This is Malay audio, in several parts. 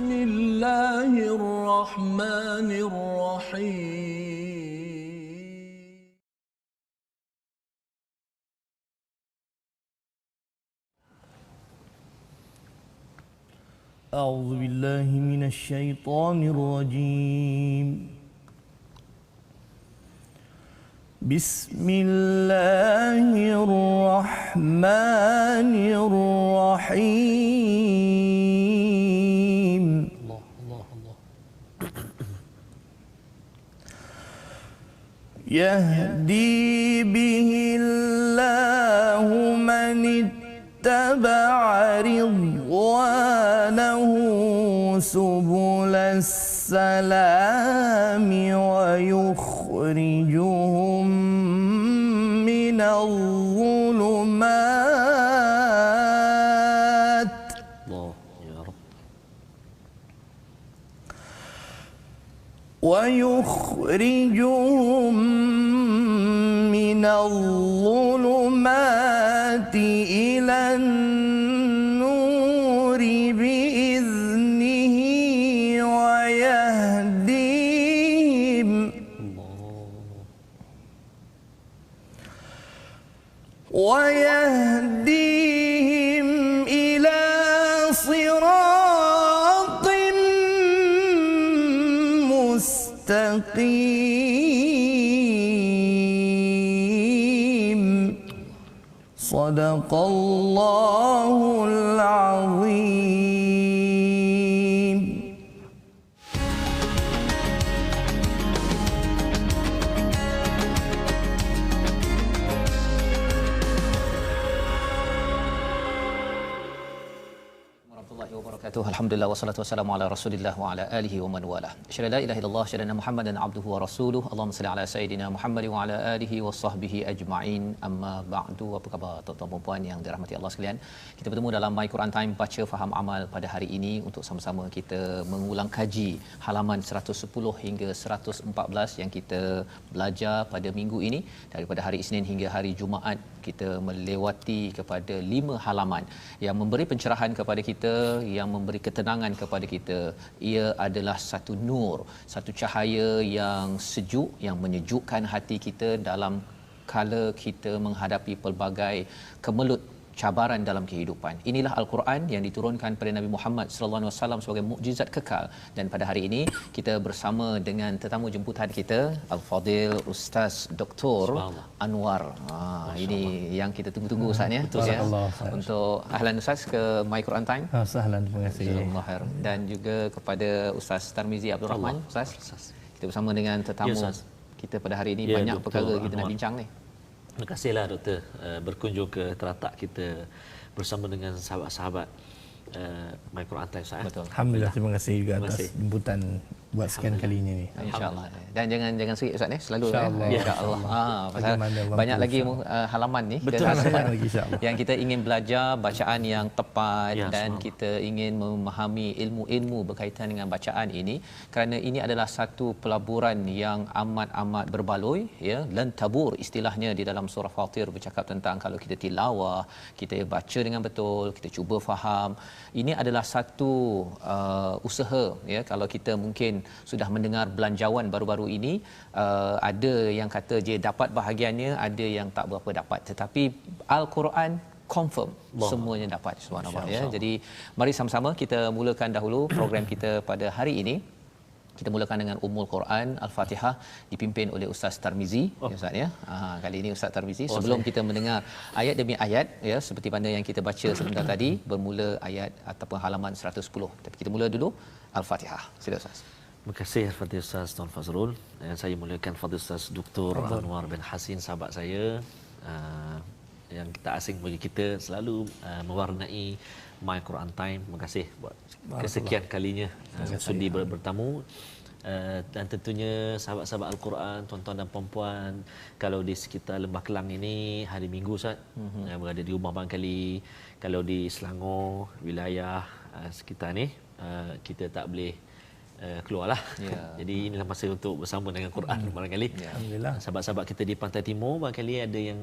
بسم الله الرحمن الرحيم أعوذ بالله من الشيطان الرجيم بسم الله الرحمن الرحيم يهدي به الله من اتبع رضوانه سبل السلام ويخرجهم من الظلمات ويخرجهم من الظلمات إلى النور بإذنه ويهديهم إلى صراط مستقيم صدق الله العظيم. Alhamdulillah wassalatu wassalamu ala Rasulillah wa ala alihi wa man wala. Asyhadu la ilaha illallah asyhadu anna Muhammadan abduhu wa rasuluhu. Allahumma salli ala sayidina Muhammad wa ala alihi wa sahbihi ajma'in. Amma ba'du. Apa khabar tuan-tuan dan puan yang dirahmati Allah sekalian? Kita bertemu dalam My Quran Time baca faham amal pada hari ini untuk sama-sama kita mengulang kaji halaman 110 hingga 114 yang kita belajar pada minggu ini daripada hari Isnin hingga hari Jumaat. Kita melewati kepada 5 halaman yang memberi pencerahan kepada kita, yang memberi ketenangan kepada kita. Ia adalah satu nur, satu cahaya yang sejuk, yang menyejukkan hati kita dalam kala kita menghadapi pelbagai kemelut cabaran dalam kehidupan. Inilah Al-Quran yang diturunkan pada Nabi Muhammad sallallahu alaihi wasallam sebagai mukjizat kekal. Dan pada hari ini kita bersama dengan tetamu jemputan kita, Al-Fadil Ustaz Dr. Anwar. Ini yang kita tunggu-tunggu Ustaz ya. Untuk ahlan Ustaz ke My Quran Time. Sahlan, terima kasih. Dan juga kepada Ustaz Tarmizi Abdul Rahman. Ustaz, kita bersama dengan tetamu kita pada hari ini, banyak perkara kita nak bincang ni. Terima kasihlah Doktor berkunjung ke teratak kita bersama dengan sahabat-sahabat My Quran Time Ustaz. Betul. Alhamdulillah, terima kasih juga atas jemputan buat sekian kalinya ni. InsyaAllah. Dan jangan sikit Ustaz selalu InsyaAllah. Pasal banyak lagi halaman ni. Betul, banyak lagi insyaAllah. Yang kita ingin belajar bacaan yang tepat dan kita ingin memahami ilmu-ilmu berkaitan dengan bacaan ini, kerana ini adalah satu pelaburan yang amat-amat berbaloi ya. Lan tabur istilahnya di dalam surah Fatir bercakap tentang kalau kita tilawah, kita baca dengan betul, kita cuba faham. Ini adalah satu usaha ya. Kalau kita mungkin sudah mendengar belanjawan baru-baru ini, ada yang kata dia dapat bahagiannya, ada yang tak berapa dapat, tetapi Al-Quran confirm semuanya dapat, subhanallah ya. Jadi mari sama-sama kita mulakan dahulu program kita pada hari ini. Kita mulakan dengan Ummul Quran Al-Fatihah dipimpin oleh Ustaz Tarmizi ya Ustaz ya. Kali ini Ustaz Tarmizi sebelum kita mendengar ayat demi ayat ya seperti mana yang kita baca sebentar tadi, bermula ayat ataupun halaman 110. Tapi kita mula dulu Al-Fatihah. Sila Ustaz. Terima kasih Fadil Ustaz Tuan Fazrul. Dan saya mulakan Fadil Ustaz Dr. Anwar bin Hasin, sahabat saya yang kita asing bagi kita, selalu mewarnai My Quran Time. Terima kasih buat kesekian kalinya sudi bertamu. Dan tentunya sahabat-sahabat Al-Quran, tuan-tuan dan puan-puan, kalau di sekitar Lembah Kelang ini hari Minggu Ustaz, berada di rumah barangkali, kalau di Selangor, wilayah sekitar ni, kita tak boleh keluarlah. Jadi inilah masa untuk bersama dengan Quran barangkali. Alhamdulillah. Sahabat-sahabat kita di Pantai Timur barangkali ada yang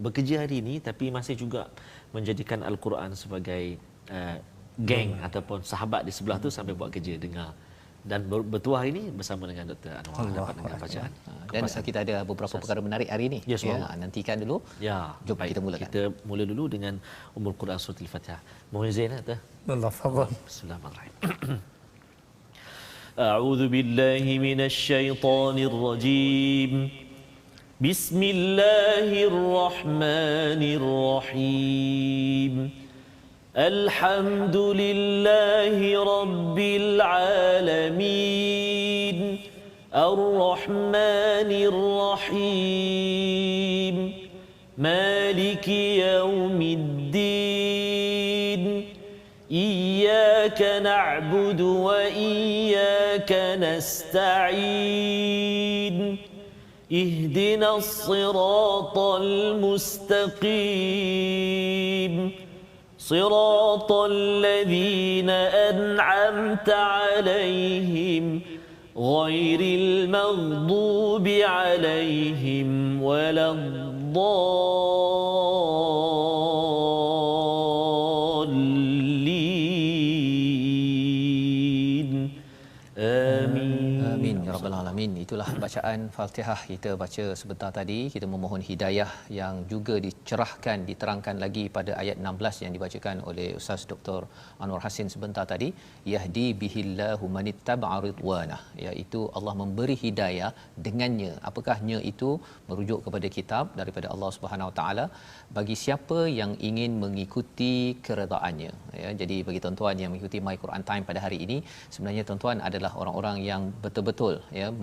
bekerja hari ini tapi masih juga menjadikan Al-Quran sebagai geng ataupun sahabat di sebelah tu sambil buat kerja dengar. Dan bertuah ini bersama dengan Dr. Anwar dapat dengar bacaan. Dan kita ada beberapa perkara menarik hari ini. Ya, nantikan dulu. Ya, jom baik, kita mulakan. Kita mula dulu dengan Ummul Quran surah Al-Fatihah. Mohon izin Dr. Allah fadhal. Bismillahirrahmanirrahim. A'udzu billahi minasy syaithanir rajim. Bismillahirrahmanirrahim. Alhamdulillahi rabbil alamin. Ar-Rahmanir Rahim. Maliki yaumiddin. Iyyaka na'budu wa iyyaka nasta'in. Ihdinas siratal mustaqim. Siratal ladzina an'amta 'alaihim ghairil maghdubi 'alaihim waladdallin. Amin ya rabbal alamin. Itulah bacaan Fatihah kita baca sebentar tadi. Kita memohon hidayah yang juga dicerahkan, diterangkan lagi pada ayat 16 yang dibacakan oleh Ustaz Dr. Anwar Hasin sebentar tadi. Yahdi bihillahu manittaba'a ridwanah, iaitu Allah memberi hidayah dengannya. Apakah nya itu? Merujuk kepada kitab daripada Allah Subhanahu Wa Taala bagi siapa yang ingin mengikuti keredaannya. Jadi bagi tuan-tuan yang mengikuti My Quran Time pada hari ini, sebenarnya tuan-tuan adalah orang-orang yang betul-betul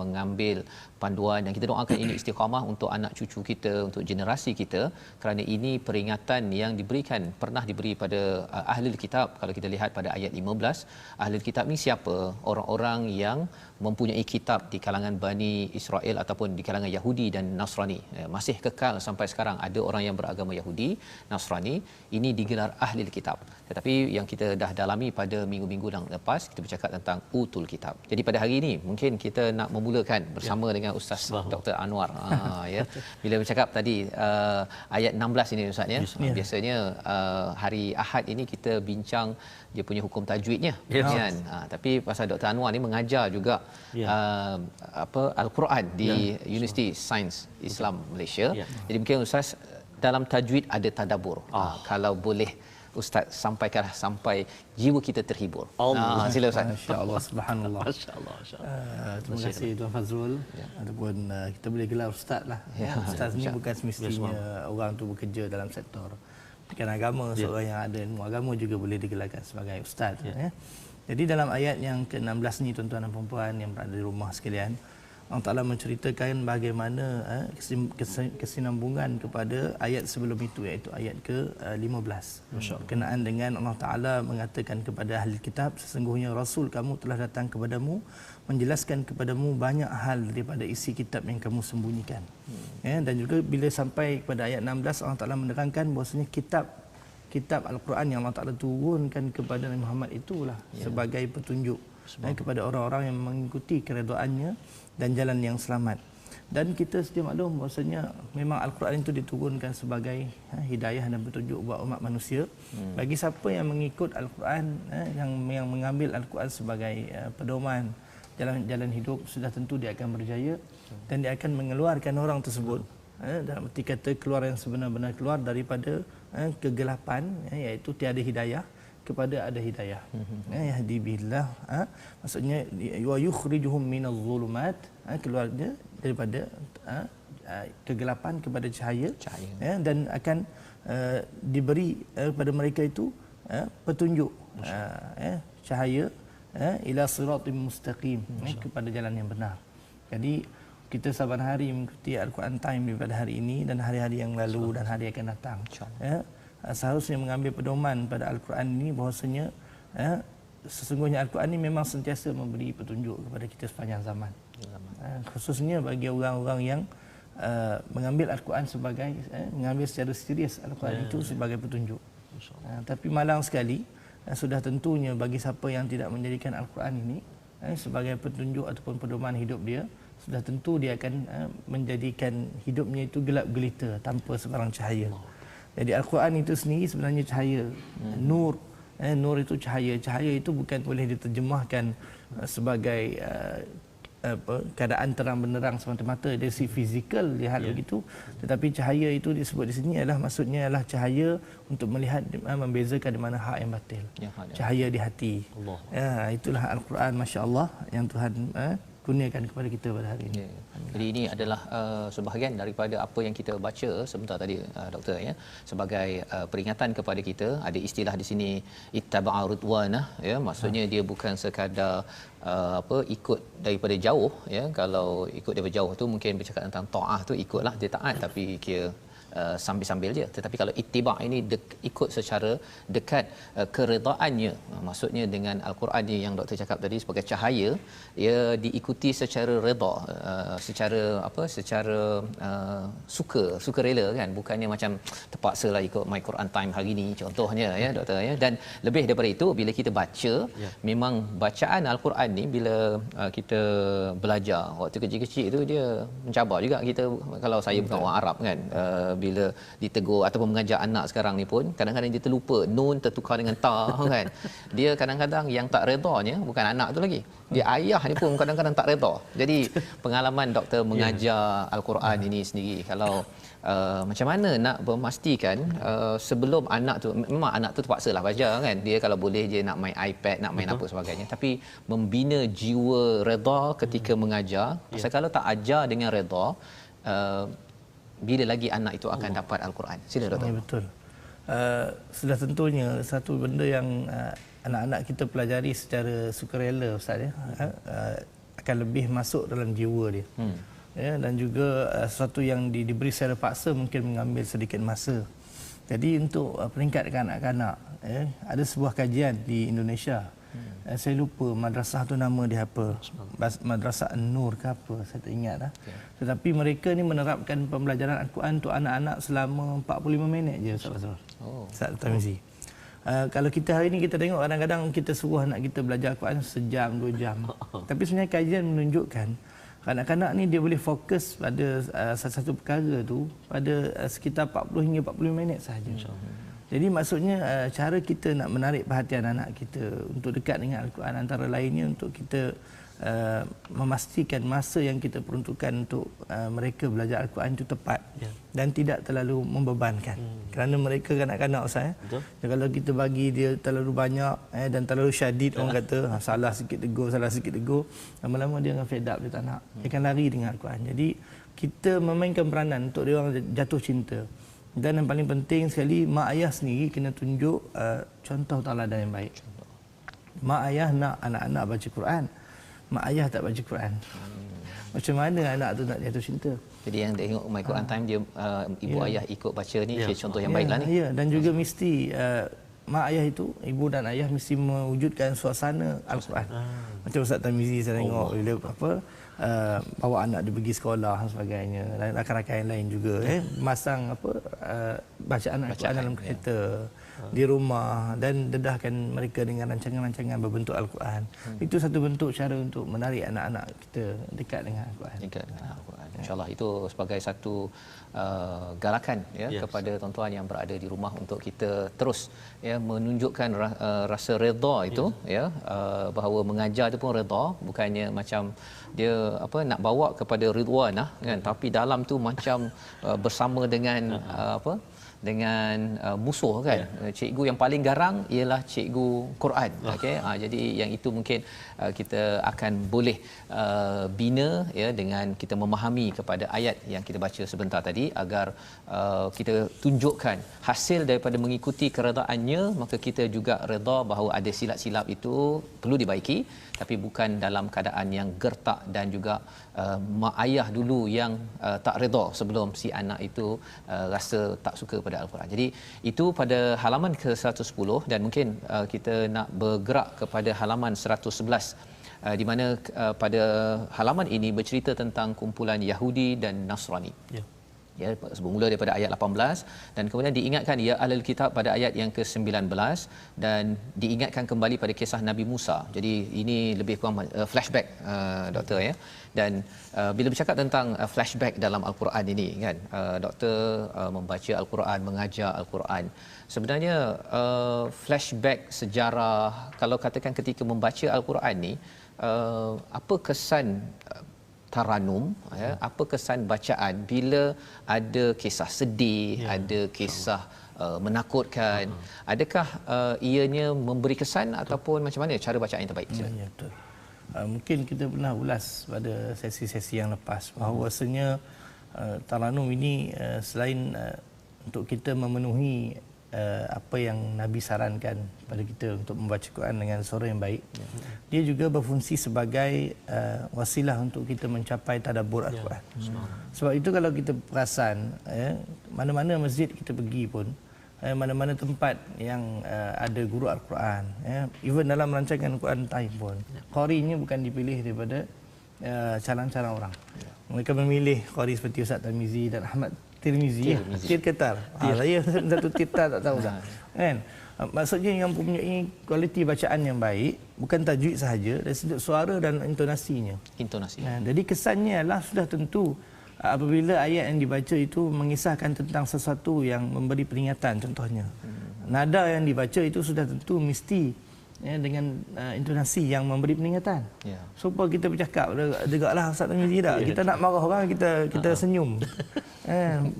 mengambil panduan, dan kita doakan ini istiqamah untuk anak cucu kita, untuk generasi kita, kerana ini peringatan yang diberikan, pernah diberi pada ahli kitab. Kalau kita lihat pada ayat 15, ahli kitab ni siapa? Orang-orang yang mempunyai kitab di kalangan Bani Israel ataupun di kalangan Yahudi dan Nasrani. Masih kekal sampai sekarang ada orang yang beragama Yahudi, Nasrani, ini digelar ahli kitab. Tetapi yang kita dah dalami pada minggu-minggu yang lepas, kita bercakap tentang utul kitab. Jadi pada hari ini mungkin kita nak memulakan bersama dengan Ustaz Dr. Anwar. Bila bercakap tadi ayat 16 ini Ustaz ya. Biasanya hari Ahad ini kita bincang dia punya hukum tajwidnya, kan. Tapi pasal Dr. Anwar ni mengajar juga Al-Quran di Universiti Sains Islam Malaysia. Jadi mungkin Ustaz dalam tajwid ada tadabbur. Kalau boleh Ustaz sampaikan sampai jiwa kita terhibur. Sila Ustaz. Masya-Allah, subhanallah. Masya-Allah. Terima kasih Tuan Fazrul. Ataupun kita boleh gelar ustaz lah. Ustaz ni bukan semestinya orang tu bekerja dalam sektor pendidikan agama. Seorang yang ada ilmu agama juga boleh digelarkan sebagai ustaz. Jadi dalam ayat yang ke-16 ni tuan-tuan dan puan-puan yang berada di rumah sekalian, Allah Ta'ala menceritakan bagaimana kesinambungan kepada ayat sebelum itu, iaitu ayat ke-15. Berkenaan dengan Allah Ta'ala mengatakan kepada ahli kitab, sesungguhnya Rasul kamu telah datang kepadamu menjelaskan kepadamu banyak hal daripada isi kitab yang kamu sembunyikan. Dan juga bila sampai kepada ayat 16, Allah Ta'ala menerangkan bahawasanya kitab Al-Quran yang Allah Ta'ala turunkan kepada Nabi Muhammad itulah sebagai petunjuk kepada orang-orang yang mengikuti keredaannya dan jalan yang selamat. Dan kita sedia maklum bahawasanya memang Al-Quran itu diturunkan sebagai hidayah dan petunjuk buat umat manusia. Bagi siapa yang mengikut Al-Quran, yang mengambil Al-Quran sebagai pedoman jalan hidup, sudah tentu dia akan berjaya dan dia akan mengeluarkan orang tersebut dalam arti kata keluar yang sebenar-benar keluar daripada kegelapan, iaitu tiada hidayah kepada ada hidayah. Yahdi billah, maksudnya wa yukhrijuhum minadh dhulumat, keluarnya daripada kegelapan kepada cahaya. Dan akan diberi kepada mereka itu petunjuk, cahaya ila siratim mustaqim, kepada jalan yang benar. Jadi kita saban hari mengikuti Al-Quran Time daripada hari ini dan hari-hari yang lalu dan hari akan datang. Seharusnya mengambil pedoman pada Al-Quran ini bahawasanya sesungguhnya Al-Quran ini memang sentiasa memberi petunjuk kepada kita sepanjang zaman. Khususnya bagi orang-orang yang mengambil Al-Quran sebagai mengambil secara serius Al-Quran itu sebagai petunjuk. Tapi malang sekali, sudah tentunya bagi siapa yang tidak menjadikan Al-Quran ini sebagai petunjuk ataupun pedoman hidup dia, sudah tentu dia akan menjadikan hidupnya itu gelap gelita tanpa sebarang cahaya. Jadi Al-Quran itu sendiri sebenarnya cahaya, nur Nur itu cahaya. Cahaya itu bukan boleh diterjemahkan sebagai keadaan terang benderang semata-mata dari segi fizikal lihat begitu, tetapi cahaya itu disebut di sini adalah maksudnya adalah cahaya untuk melihat membezakan di mana hak yang batil. Cahaya di hati. Itulah Al-Quran, masya-Allah, yang Tuhan kurniakan kepada kita pada hari ini. Jadi ini adalah sebahagian daripada apa yang kita baca sebentar tadi, doktor, ya, sebagai peringatan kepada kita. Ada istilah di sini ittaba'a ridwanah, ya, maksudnya dia bukan sekadar ikut daripada jauh, ya. Kalau ikut daripada jauh tu mungkin bercakap tentang taah tu ikutlah, dia taat tapi kira sambil-sambil je. Tetapi kalau ittiba' ini ikut secara dekat keredaannya, maksudnya dengan Al-Quran ni yang doktor cakap tadi sebagai cahaya, ia diikuti secara redha, secara suka rela, kan, bukannya macam terpaksalah ikut My Quran Time hari ni contohnya, ya doktor, ya. Dan lebih daripada itu, bila kita baca, memang bacaan Al-Quran ni bila kita belajar waktu kecil-kecil itu dia mencabar juga kita. Kalau saya bukan orang Arab, kan, bila ditegur ataupun mengajar anak sekarang ni pun kadang-kadang dia terlupa nun tertukar dengan ta, kan. Dia kadang-kadang yang tak redanya bukan anak tu lagi, dia ayah ni pun kadang-kadang tak reda. Jadi pengalaman doktor mengajar Al-Quran ini sendiri, kalau macam mana nak memastikan sebelum anak tu, memang anak tu terpaksalah belajar, kan, dia kalau boleh dia nak main iPad, nak main apa sebagainya, tapi membina jiwa reda ketika mengajar. Pasal kalau tak ajar dengan reda, bila lagi anak itu akan dapat Al-Quran? Sila doktor. Ya, betul. Sudah tentunya satu benda yang anak-anak kita pelajari secara sukarela, Ustaz, ya, akan lebih masuk dalam jiwa dia. Ya, dan juga sesuatu yang diberi secara paksa mungkin mengambil sedikit masa. Jadi untuk peringkat kanak-kanak, ya, ada sebuah kajian di Indonesia. Saya lupa madrasah tu nama dia apa, Madrasah An-Nur ke apa, saya tak ingat dah. Tetapi mereka ni menerapkan pembelajaran Al-Quran untuk anak-anak selama 45 minit je, Ustaz Fazrul. Ustaz Tamizi. Kalau kita hari ni kita tengok, kadang-kadang kita suruh anak kita belajar Al-Quran sejam, 2 jam. Tapi sebenarnya kajian menunjukkan kanak-kanak ni dia boleh fokus pada satu perkara tu pada sekitar 40 hingga 45 minit sahaja. Jadi maksudnya cara kita nak menarik perhatian anak kita untuk dekat dengan Al-Quran antara lainnya untuk kita memastikan masa yang kita peruntukkan untuk mereka belajar Al-Quran itu tepat dan tidak terlalu membebankan. Kerana mereka kanak-kanak, Ustaz, kalau kita bagi dia terlalu banyak dan terlalu syadid, orang kata salah sikit tegur, lama-lama dia akan fed up, dia tak nak, dia akan lari dengan Al-Quran. Jadi kita memainkan peranan untuk dia orang jatuh cinta. Dan yang paling penting sekali, mak ayah sendiri kena tunjuk contoh tauladan yang baik. Mak ayah nak anak-anak baca Quran, mak ayah tak baca Quran. Macam mana anak tu nak jatuh cinta? Jadi yang tengok My Quran Time, dia ibu ayah ikut baca ni, contoh yang baiklah ni. Ya, dan juga mesti mak ayah itu, ibu dan ayah mesti mewujudkan suasana Al-Quran. Macam Ustaz Tamizi saya tengok bila bawa anak dia pergi sekolah dan sebagainya, dan rakan-rakan yang lain juga masang bacaan Al-Quran dalam kereta, di rumah, dan dedahkan mereka dengan rancangan-rancangan berbentuk Al-Quran. Itu satu bentuk cara untuk menarik anak-anak kita dekat dengan Al-Quran. Dekat dengan Al-Quran. InsyaAllah itu sebagai satu galakan, ya, kepada tuan-tuan yang berada di rumah untuk kita terus, ya, menunjukkan rasa redha itu, ya, bahawa mengajar itu pun redha, bukannya macam dia nak bawa kepada ridwanah, kan, tapi dalam tu macam bersama dengan dengan musuh, kan. Cikgu yang paling garang ialah cikgu Quran. Okey, jadi yang itu mungkin kita akan boleh bina, ya, dengan kita memahami kepada ayat yang kita baca sebentar tadi, agar kita tunjukkan hasil daripada mengikuti keredaannya, maka kita juga reda bahawa ada silap-silap itu perlu dibaiki, tapi bukan dalam keadaan yang gertak dan juga mak ayah dulu yang tak reda sebelum si anak itu rasa tak suka pada Al-Quran. Jadi itu pada halaman ke-110, dan mungkin kita nak bergerak kepada halaman 111, di mana pada halaman ini bercerita tentang kumpulan Yahudi dan Nasrani. ya, bermula daripada ayat 18 dan kemudian diingatkan ya ahlul kitab pada ayat yang ke-19 dan diingatkan kembali pada kisah Nabi Musa. Jadi ini lebih kurang flashback doktor ya. Dan bila bercakap tentang flashback dalam al-Quran ini kan, doktor membaca al-Quran, mengajar al-Quran. Sebenarnya flashback sejarah, kalau katakan ketika membaca al-Quran ni, apa kesan taranum ya, apa kesan bacaan bila ada kisah sedih, ada kisah menakutkan, adakah ianya memberi kesan ataupun macam mana cara bacaan yang terbaik? Ya, betul. Mungkin kita pernah ulas pada sesi-sesi yang lepas bahawasanya taranum ini selain untuk kita memenuhi apa yang Nabi sarankan pada kita untuk membaca Quran dengan suara yang baik, dia juga berfungsi sebagai wasilah untuk kita mencapai tadabbur Al-Quran. Sebab itu kalau kita perasan, mana-mana masjid kita pergi pun, mana-mana tempat yang ada guru Al-Quran, even dalam rancangan Al-Quran Time pun, qarinya bukan dipilih daripada calon-calon orang. Mereka memilih qari seperti Ustaz Tarmizi dan Ahmad Tirmizi, Tir Ketar. Saya satu Tirta tak tahu dah. Kan? Maksudnya yang mempunyai kualiti bacaan yang baik, bukan tajwid sahaja, dari sudut suara dan intonasinya. Intonasi. Jadi kesannya adalah sudah tentu apabila ayat yang dibaca itu mengisahkan tentang sesuatu yang memberi peringatan, contohnya. Nada yang dibaca itu sudah tentu mesti dengan intonasi yang memberi peringatan. Supaya kita bercakap, degaklah Ustaz Tarmizi tak? Kita nak marah orang, kita senyum.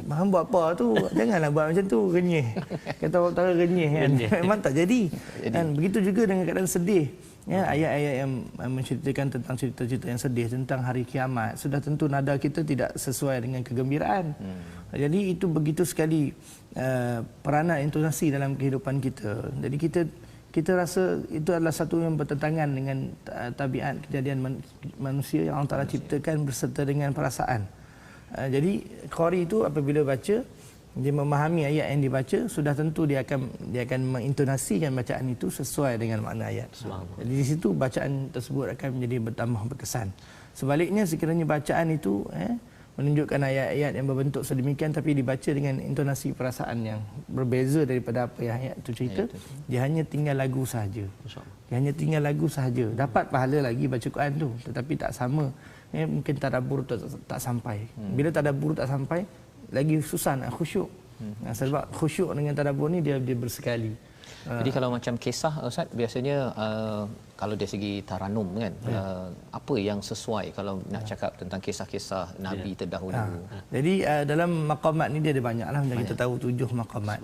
Hang buat apa tu? Janganlah buat macam tu, renyih. Kata orang utara renyih kan. Memang tak jadi. Dan begitu juga dengan keadaan sedih. Ayat-ayat yang menceritakan tentang cerita-cerita yang sedih tentang hari kiamat, sudah tentu nada kita tidak sesuai dengan kegembiraan. Jadi itu begitu sekali peranan intonasi dalam kehidupan kita. Jadi kita rasa itu adalah satu yang bertentangan dengan tabiat kejadian manusia yang Allah Ta'ala ciptakan berserta dengan perasaan. Jadi qari itu apabila baca, dia memahami ayat yang dibaca, sudah tentu dia akan mengintonasikan bacaan itu sesuai dengan makna ayat. Jadi di situ bacaan tersebut akan menjadi bertambah berkesan. Sebaliknya sekiranya bacaan itu menunjukkan ayat-ayat yang berbentuk sedemikian tapi dibaca dengan intonasi perasaan yang berbeza daripada apa yang ayat itu cerita, dia hanya tinggal lagu sahaja. Dia hanya tinggal lagu sahaja. Dapat pahala lagi baca Quran tu, tetapi tak sama. Mungkin tadabbur tak sampai. Bila tadabbur tak sampai, lagi susah nak khusyuk. Sebab khusyuk dengan tadabbur ni dia bersekali. Jadi kalau macam kisah Ustaz, biasanya kalau dari segi taranum kan, apa yang sesuai kalau nak cakap tentang kisah-kisah Nabi terdahulu? Jadi dalam maqamat ni dia ada banyaklah, macam kita tahu 7 maqamat.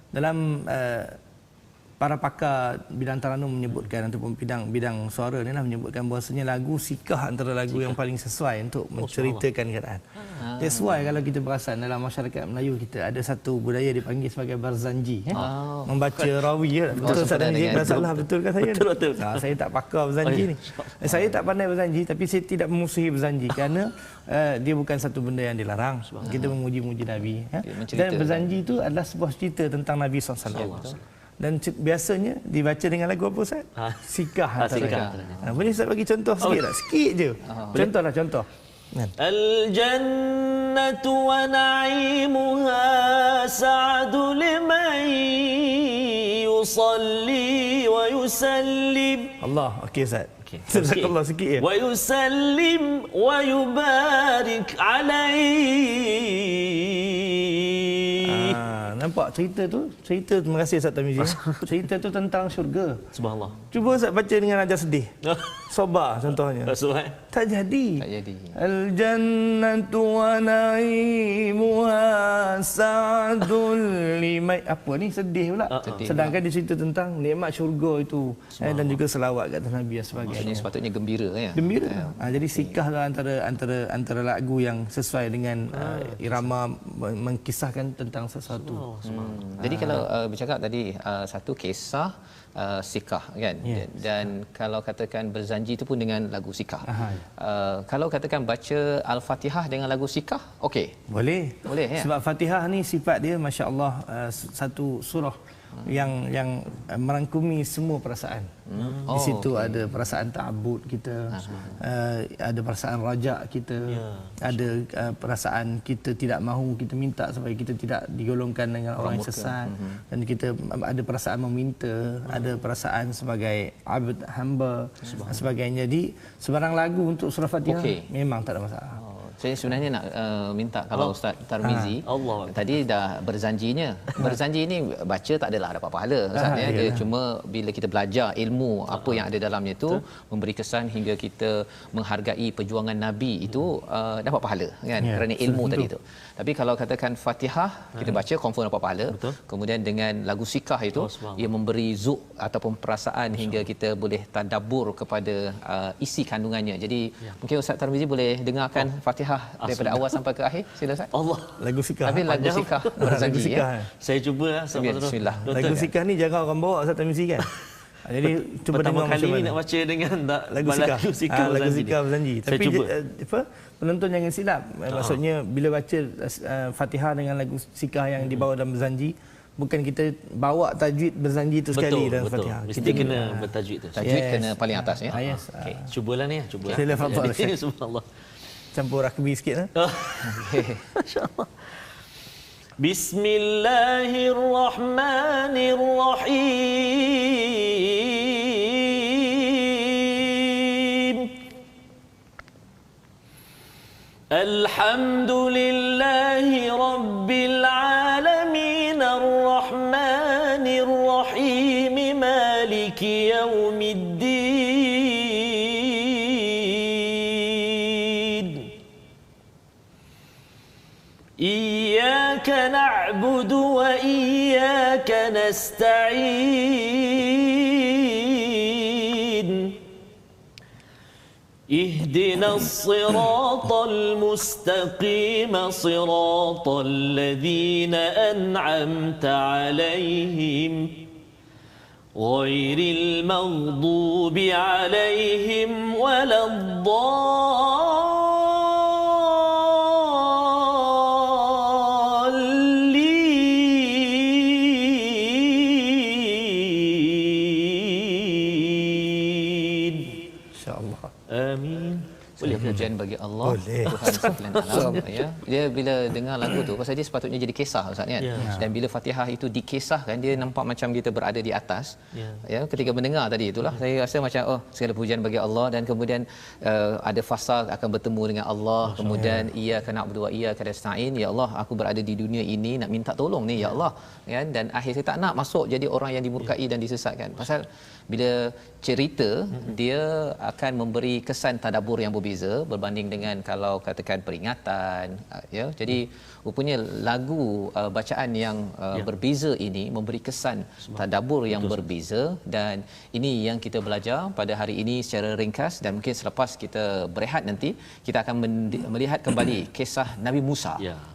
Dalam para pakar bidang taranum menyebutkan, ataupun bidang suara ni lah menyebutkan bahawasanya lagu sikah antara lagu yang paling sesuai untuk menceritakan keadaan. That's why kalau kita perasan dalam masyarakat Melayu kita ada satu budaya dipanggil sebagai barzanji. Membaca rawi. Betul Ustaz Tarmizi, salah betul kan saya? Betul. Saya tak pakar barzanji ni. Saya tak pandai barzanji, tapi saya tidak memusuhi barzanji kerana dia bukan satu benda yang dilarang. Kita memuji-muji Nabi. Dan barzanji itu adalah sebuah cerita tentang Nabi SAW. Dan biasanya dibaca dengan lagu apa Ustaz? Sikah. Boleh Ustaz bagi contoh sikit tak? Sikit je. Contoh. Al-jannatu wa na'imuha sa'adu liman yusalli wa yusallim. Allah, okey Ustaz. Jazakallah sikit ya. Wa yusallim wa yubarik alaihi. Nampak cerita tu? Terima kasih Ustaz Tarmizi. Cerita tu tentang syurga. Subhanallah. Cuba Ustaz baca dengan nada sedih. Sobar contohnya. Tak jadi. Al-jannatu wa na'imuha sa'dul limai. Apa ni sedih pula. Sedangkan dia cerita tentang nikmat syurga itu dan juga selawat kat Nabi dan sebagainya. Maksudnya sepatutnya gembira ya. Gembira. Jadi sikah antara lagu yang sesuai dengan irama mengkisahkan tentang sesuatu. Jadi kalau bercakap tadi satu kisah sikah kan, dan kalau katakan berzanji itu pun dengan lagu sikah. Kalau katakan baca Al-Fatihah dengan lagu sikah, okey. Boleh ya. Sebab Fatihah Fatihah ni sifat dia masya-Allah satu surah yang merangkumi semua perasaan. Di situ ada perasaan ta'abbud kita, ada perasaan rajak kita, ada perasaan kita tidak mahu, kita minta supaya kita tidak digolongkan dengan orang yang sesat, dan kita ada perasaan meminta, ada perasaan sebagai abd hamba sebagainya. Jadi sebarang lagu untuk surah Fatihah memang tak ada masalah. Saya sebenarnya nak minta kalau Ustaz Tarmizi tadi dah berzanjinya. Berzanji ni baca tak adalah dapat pahala Ustaz ya. Dia cuma bila kita belajar ilmu apa yang ada dalamnya itu memberi kesan hingga kita menghargai perjuangan Nabi itu dapat pahala kan kerana ilmu tadi itu. Tapi kalau katakan Fatihah kita baca confirm dapat pahala. Kemudian dengan lagu sikah itu ia memberi zuk ataupun perasaan hingga kita boleh tadabbur kepada isi kandungannya. Jadi mungkin Ustaz Tarmizi boleh dengarkan Fatihah daripada awal sampai ke akhir. Sila Ustaz. Allah, lagu sikah. Tapi lagu sikah berzanji ya. Saya cuba Bismillah. Lagu sikah ni jangan orang bawa Ustaz Tarmizi kan. Jadi cuba pertama dengar kali ni nak baca dengan lagu sikah. Lagu sikah berzanji. Tapi penonton jangan silap. Maksudnya bila baca Fatihah dengan lagu sikah yang dibawa dalam berzanji, bukan kita bawa tajwid berzanji tu sekali dalam Fatihah. Mesti kita kena bertajwid tu. Tajwid kena paling atas ya. Yes. Okey. Cubalah ni, cuba. Sila fadhal. Subhanallah. Campur rugby sikit lah. Masya-Allah. Bismillahirrahmanirrahim. Alhamdulillahi rabbil alamin arrahmanirrahim maliki yaumiddin. إياك نعبد وإياك نستعين اهدنا الصراط المستقيم صراط الذين أنعمت عليهم غير المغضوب عليهم ولا Pujian bagi Allah Tuhan sekalian alam ya. Dia bila dengar lagu tu pasal dia sepatutnya jadi kisah Ustaz kan. Dan bila Fatihah itu dikisahkan dia nampak macam kita berada di atas. Ya ketika mendengar tadi itulah saya rasa macam segala pujian bagi Allah dan kemudian ada fasa akan bertemu dengan Allah. Kemudian iyyaka na'budu wa iyyaka nasta'in. Ya Allah aku berada di dunia ini nak minta tolong ni ya Allah kan, dan akhir saya tak nak masuk jadi orang yang dimurkai dan disesatkan. Pasal bila cerita dia akan memberi kesan tadabbur yang berbeza berbanding dengan kalau katakan peringatan ya. Jadi rupanya lagu bacaan yang berbeza ini memberi kesan tadabbur yang berbeza, dan ini yang kita belajar pada hari ini secara ringkas. Dan mungkin selepas kita berehat nanti kita akan melihat kembali kisah Nabi Musa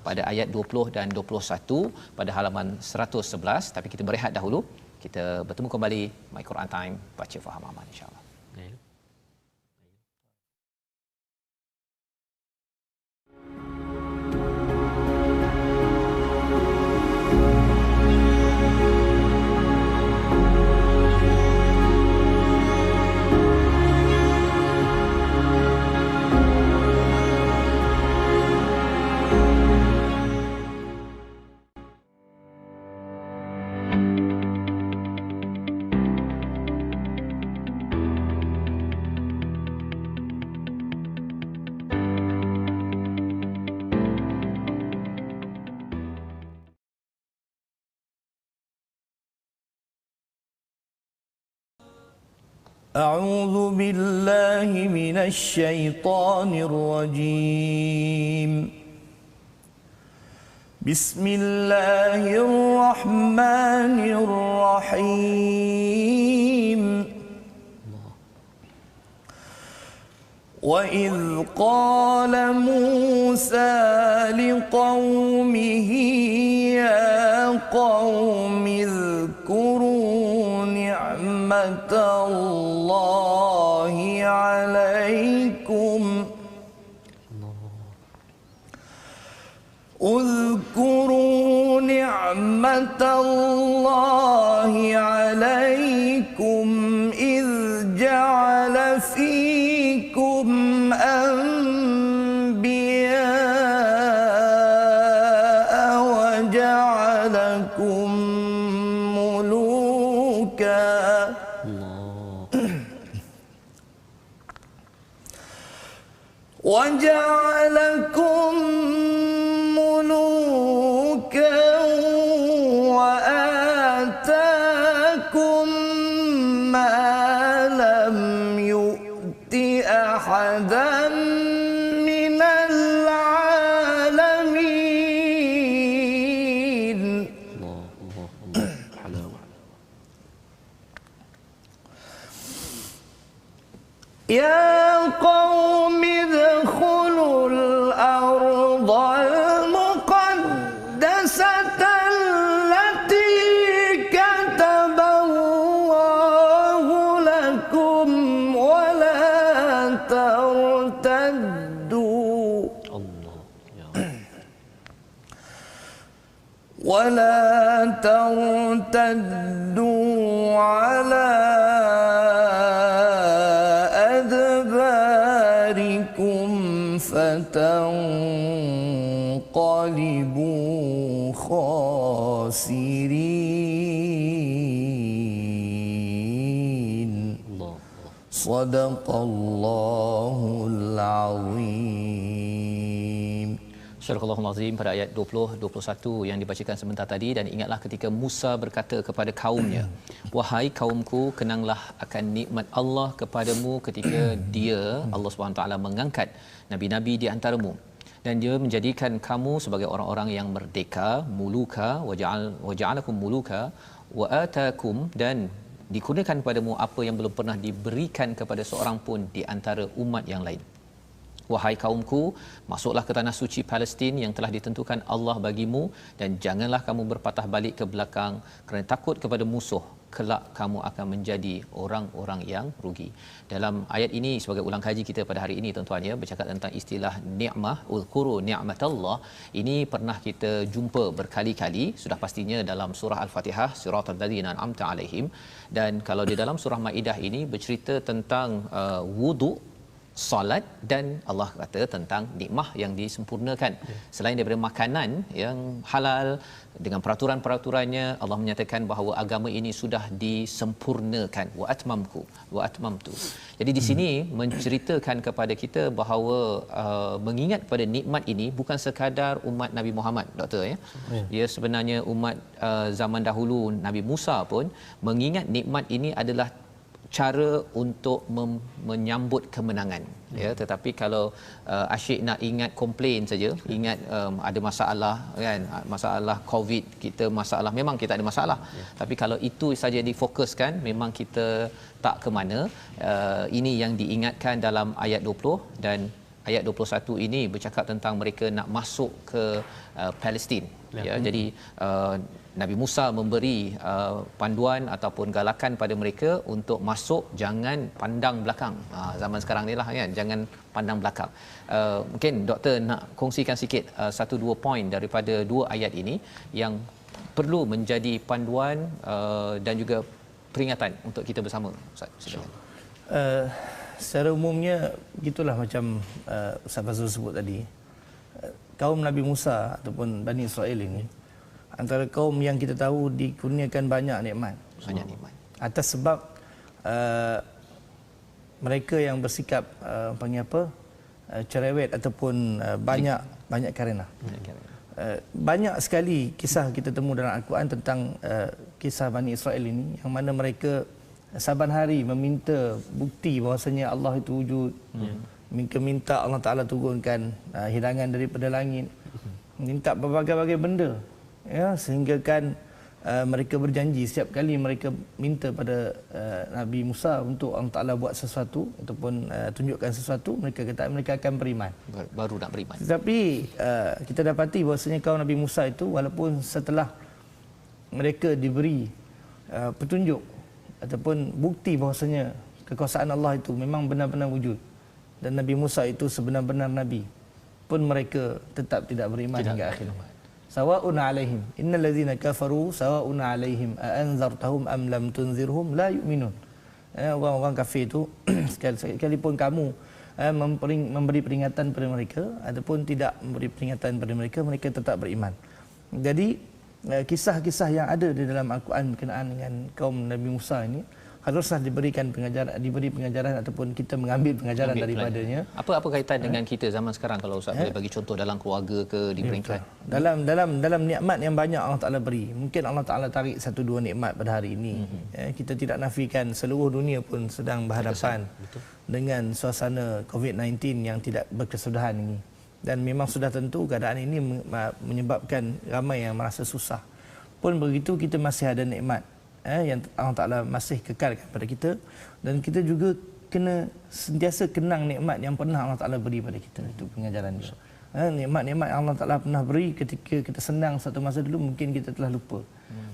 pada ayat 20 dan 21 pada halaman 111. Tapi kita berehat dahulu. Kita bertemu kembali My Quran Time, baca faham aman insya-Allah. أعوذ بالله من الشيطان الرجيم بسم الله الرحمن الرحيم وإذ قال موسى لقومه يا قوم اذكروا نعمة الله عليكم اذكروا الله عليكم إذ جعل فيكم أنبياء وجعلكم ملوكا وجعلكم ملوكا وآتاكم ما لم يؤت أحدا من العالمين. يا قوم ادخلوا الأرض المقدسة التي كتب الله لكم ولا ترتدوا على أدباركم فتنقلبوا خاسرين. صدق الله العظيم. Surah Al-Azim pada ayat 20-21 yang dibacakan sebentar tadi. Dan ingatlah ketika Musa berkata kepada kaumnya, wahai kaumku, kenanglah akan nikmat Allah kepadamu ketika dia, Allah SWT, mengangkat nabi-nabi di antaramu dan dia menjadikan kamu sebagai orang-orang yang merdeka, muluka, waja'alakum muluka wa atakum, dan dikurniakan kepadamu apa yang belum pernah diberikan kepada seorang pun di antara umat yang lain. Wahai kaumku, masuklah ke tanah suci Palestin yang telah ditentukan Allah bagimu dan janganlah kamu berpatah balik ke belakang kerana takut kepada musuh. Kelak kamu akan menjadi orang-orang yang rugi. Dalam ayat ini sebagai ulang kaji kita pada hari ini tuan-tuan ya, bercakap tentang istilah ni'mah, uzkuru ni'matallah. Ini pernah kita jumpa berkali-kali, sudah pastinya dalam surah Al-Fatihah, siratal ladzina an'amta alaihim, dan kalau di dalam surah Maidah ini bercerita tentang wudu, solat, dan Allah kata tentang nikmah yang disempurnakan. Selain daripada makanan yang halal dengan peraturan-peraturannya, Allah menyatakan bahawa agama ini sudah disempurnakan. Wa atmamtu. Jadi di sini menceritakan kepada kita bahawa mengingat pada nikmat ini bukan sekadar umat Nabi Muhammad, doktor ya. Dia sebenarnya umat zaman dahulu Nabi Musa pun mengingat nikmat ini adalah cara untuk menyambut kemenangan ya. Tetapi kalau asyik nak ingat komplain saja, ingat ada masalah kan, masalah COVID kita, masalah memang kita ada masalah tapi kalau itu saja difokuskan memang kita tak ke mana. Ini yang diingatkan dalam ayat 20 dan ayat 21 ini bercakap tentang mereka nak masuk ke Palestin ya. Jadi Nabi Musa memberi panduan ataupun galakan pada mereka untuk masuk, jangan pandang belakang. Zaman sekarang ni lah kan, jangan pandang belakang. Mungkin doktor nak kongsikan sikit satu dua poin daripada dua ayat ini yang perlu menjadi panduan dan juga peringatan untuk kita bersama. Ustaz, silakan. Secara umumnya gitulah macam Ustaz Fazrul sebut tadi. Kaum Nabi Musa ataupun Bani Israel ini antara kaum yang kita tahu dikurniakan banyak nikmat. Atas sebab mereka yang bersikap panggil apa? Cerewet ataupun banyak karena. Banyak sekali kisah kita temu dalam Al-Quran tentang kisah Bani Israel ini yang mana mereka saban hari meminta bukti bahawasanya Allah itu wujud. Minta Allah Ta'ala turunkan hidangan daripada langit. Minta berbagai-bagai benda. Ya, sehingga kan mereka berjanji setiap kali mereka minta pada Nabi Musa untuk Allah Ta'ala buat sesuatu ataupun tunjukkan sesuatu, mereka kata mereka akan beriman. Baru nak beriman. Tetapi kita dapati bahawasanya kaum Nabi Musa itu walaupun setelah mereka diberi petunjuk ataupun bukti bahawasanya kekuasaan Allah itu memang benar-benar wujud dan Nabi Musa itu sebenar-benar Nabi, pun mereka tetap tidak beriman hingga akhir. sawa'un 'alaihim innal ladzina kafaru sawa'un 'alaihim a anzartahum am lam tunzirhum la yu'minun. Orang-orang kafir itu sekalipun kamu memberi peringatan pada mereka ataupun tidak memberi peringatan pada mereka, mereka tetap beriman. Jadi kisah-kisah yang ada di dalam Al-Quran berkenaan dengan kaum Nabi Musa ini haruslah diberi pengajaran ataupun kita mengambil pengajaran daripadanya. Apa kaitan dengan kita zaman sekarang, kalau Ustaz boleh bagi contoh dalam keluarga ke di peringkat dalam nikmat yang banyak Allah Taala beri. Mungkin Allah Taala tarik 1-2 nikmat pada hari ini. Kita tidak nafikan seluruh dunia pun sedang berhadapan dengan suasana COVID-19 yang tidak berkesudahan ini. Dan memang sudah tentu keadaan ini menyebabkan ramai yang merasa susah. Pun begitu kita masih ada nikmat yang Allah Ta'ala masih kekalkan pada kita, dan kita juga kena sentiasa kenang nikmat yang pernah Allah Ta'ala beri pada kita. Itu pengajaran dia. Nikmat-nikmat yang Allah Ta'ala pernah beri ketika kita senang satu masa dulu, mungkin kita telah lupa.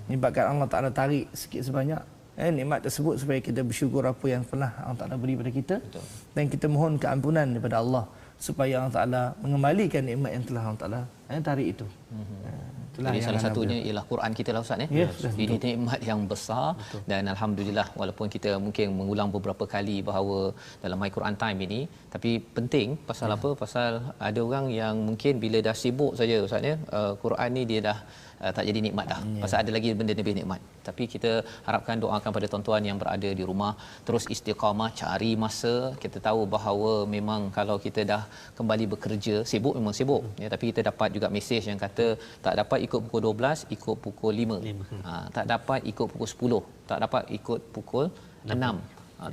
Menyebabkan Allah Ta'ala tarik sikit sebanyak nikmat tersebut supaya kita bersyukur apa yang pernah Allah Ta'ala beri pada kita. Betul. Dan kita mohon keampunan daripada Allah supaya Allah Ta'ala mengembalikan nikmat yang telah Allah Ta'ala tarik itu. Jadi salah satunya ialah Quran kita lah Ustaz. Ini nikmat yang besar. Betul. Dan Alhamdulillah, walaupun kita mungkin mengulang beberapa kali bahawa dalam My Quran Time ini, tapi penting pasal apa? Pasal ada orang yang mungkin bila dah sibuk saja Ustaz Quran ni dia dah tak jadi nikmat dah. Pasal ada lagi benda lebih nikmat. Tapi kita harapkan, doakan pada tuan-tuan yang berada di rumah terus istiqamah, cari masa. Kita tahu bahawa memang kalau kita dah kembali bekerja, sibuk memang sibuk. Tapi kita dapat juga mesej yang kata tak dapat ikut pukul 12, ikut pukul 5. Tak dapat ikut pukul 10, tak dapat ikut pukul 6.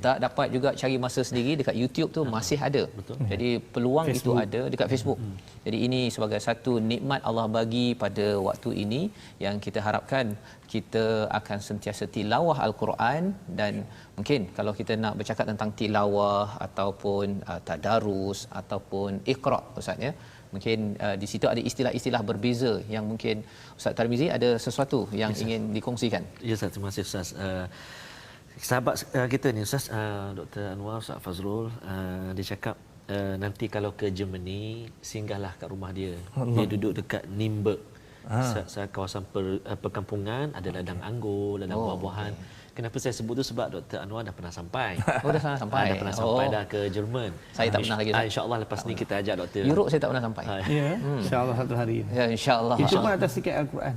Tak dapat juga cari masa sendiri dekat YouTube tu masih ada. Betul. Jadi peluang Facebook itu ada dekat Facebook. Jadi ini sebagai satu nikmat Allah bagi pada waktu ini yang kita harapkan kita akan sentiasa tilawah Al-Quran. Dan mungkin kalau kita nak bercakap tentang tilawah ataupun tadarus ataupun iqra' Ustaz mungkin di situ ada istilah-istilah berbeza yang mungkin Ustaz Tarmizi ada sesuatu yang ingin dikongsikan. Ya Ustaz, terima kasih Ustaz. Sahabat kita ni Ustaz, Dr. Anwar, Ustaz Fazrul, dia cakap nanti kalau ke Germany, singgahlah kat rumah dia. Allah. Dia duduk dekat Nürnberg. Kawasan perkampungan, ada ladang anggur, ladang buah-buahan. Kenapa saya sebut tu sebab Dr. Anwar dah pernah sampai. Dah sampai. Dah pernah sampai dah ke Jerman. Saya tak pernah lagi. InsyaAllah lepas ni kita ajak Dr. Europe saya tak pernah sampai. Ya, insya-Allah satu hari. Ya, insya-Allah. Itu pun atas tiket Al-Quran.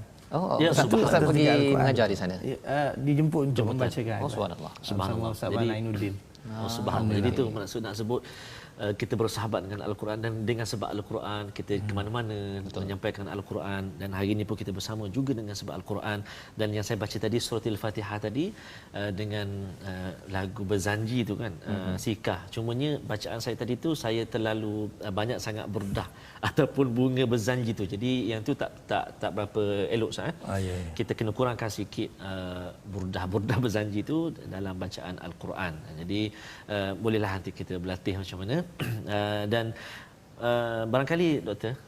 Ya, Ustaz pergi mengajar di sana. Dijemput untuk membacakan. Subhanallah. Subhanallah. Ustaz Ainuddin. Subhanallah. Jadi tu maksud nak sebut kita bersahabat dengan Al-Quran, dan dengan sebab Al-Quran kita ke mana-mana menyampaikan Al-Quran, dan hari ini pun kita bersama juga dengan sebab Al-Quran. Dan yang saya baca tadi surah Al-Fatihah tadi dengan lagu berzanji tu kan, sikah. Cumanya bacaan saya tadi tu saya terlalu banyak sangat burdah ataupun bunga berzanji tu. Jadi yang tu tak berapa elok sah. Kita kena kurangkan sikit burdah berzanji tu dalam bacaan Al-Quran. Jadi bolehlah nanti kita berlatih macam mana. Dan barangkali Doktor,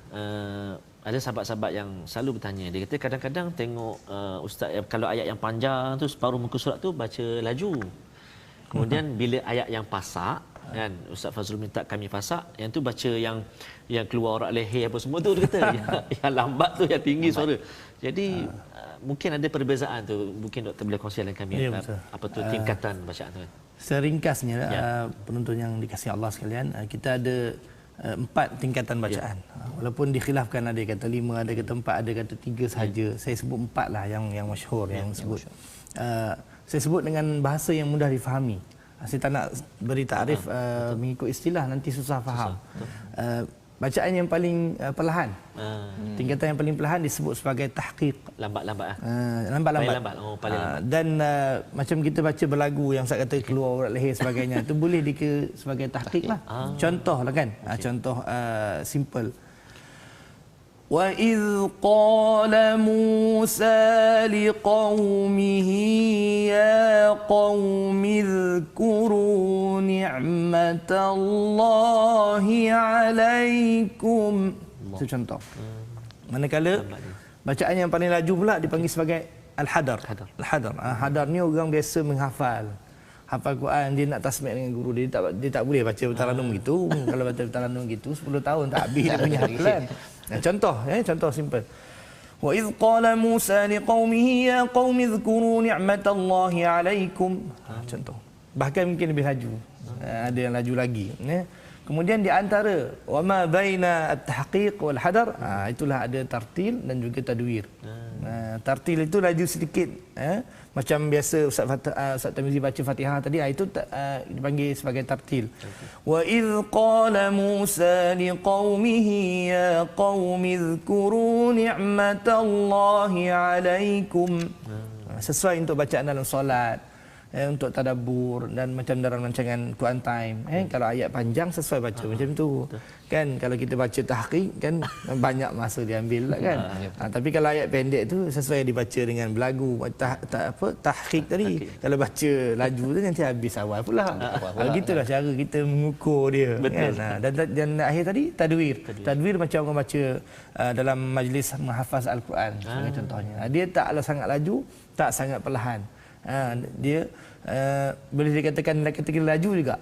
ada sahabat-sahabat yang selalu bertanya, dia kata kadang-kadang tengok ustaz kalau ayat yang panjang tu separuh muka surat tu baca laju, kemudian bila ayat yang pasak kan, Ustaz Fazrul minta kami pasak, yang tu baca yang keluar urat leher apa semua tu, dia kata yang lambat tu, yang tinggi suara. Jadi mungkin ada perbezaan tu, mungkin Doktor boleh kongsi dengan kami apa tu tingkatan bacaan tu kan. Seringkasnya penonton yang dikasihi Allah sekalian, kita ada 4 tingkatan bacaan. Walaupun dikhilafkan, ada kata 5, ada kata 4, ada kata 3 sahaja. Saya sebut 4 lah yang masyhur yang sebut. Saya sebut dengan bahasa yang mudah difahami. Saya tak nak beri takrif mengikut istilah, nanti susah faham. Bacaan yang paling perlahan, tingkatan yang paling perlahan disebut sebagai tahqiq. Lambat-lambat. Lambat-lambat. Paling lambat. Dan macam kita baca berlagu yang Ustaz kata keluar urat leher sebagainya, itu boleh sebagai tahqiq lah. Contoh lah kan. Contoh simple. وَإِذْ قَالَ مُوسَى لِقَوْمِهِ يَا قَوْمِ اذْكُرُوا نِعْمَةَ اللَّهِ عَلَيْكُمْ. Itu contoh. Manakala bacaan yang paling laju pula dipanggil sebagai Al-Hadar. Al-Hadar. Hadar ni orang biasa menghafal. Hafal Quran, dia nak tasbih dengan guru dia tak boleh baca Taranum gitu. Kalau baca Taranum gitu 10 tahun tak habis dia punya hafalan. Contoh simple. Wa idh qala Musa liqaumihi ya qaumi dhkuru ni'matallahi 'alaikum. Contoh. Bahkan mungkin lebih laju. Ada yang laju lagi, ya. Kemudian di antara wama baina at-tahqiq wal hadar, itulah ada tartil dan juga tadwir. Tartil itu laju sedikit, macam biasa Ustaz Tamizi baca Fatihah tadi, itu dipanggil sebagai tartil. Wa idh qala Musa liqaumihi ya qaumi dhkuru ni'matallahi 'alaikum. Sesuai untuk bacaan dalam solat, untuk tadabbur dan macam dalam rancangan Quran Time. Kalau ayat panjang sesuai baca macam tu. Kan kalau kita baca tahqiq kan banyak masa diambil lah kan. Tapi kalau ayat pendek tu sesuai dibaca dengan belagu tahqiq tadi. Kalau baca laju tu nanti habis awal pula. Gitulah cara kita mengukur dia. Betul. Kan? Dan akhir tadi tadwir. Tadwir macam orang baca dalam majlis menghafaz Al-Quran sebagai contohnya. Dia taklah sangat laju, tak sangat perlahan. Dia boleh dikatakan dalam kategori laju juga.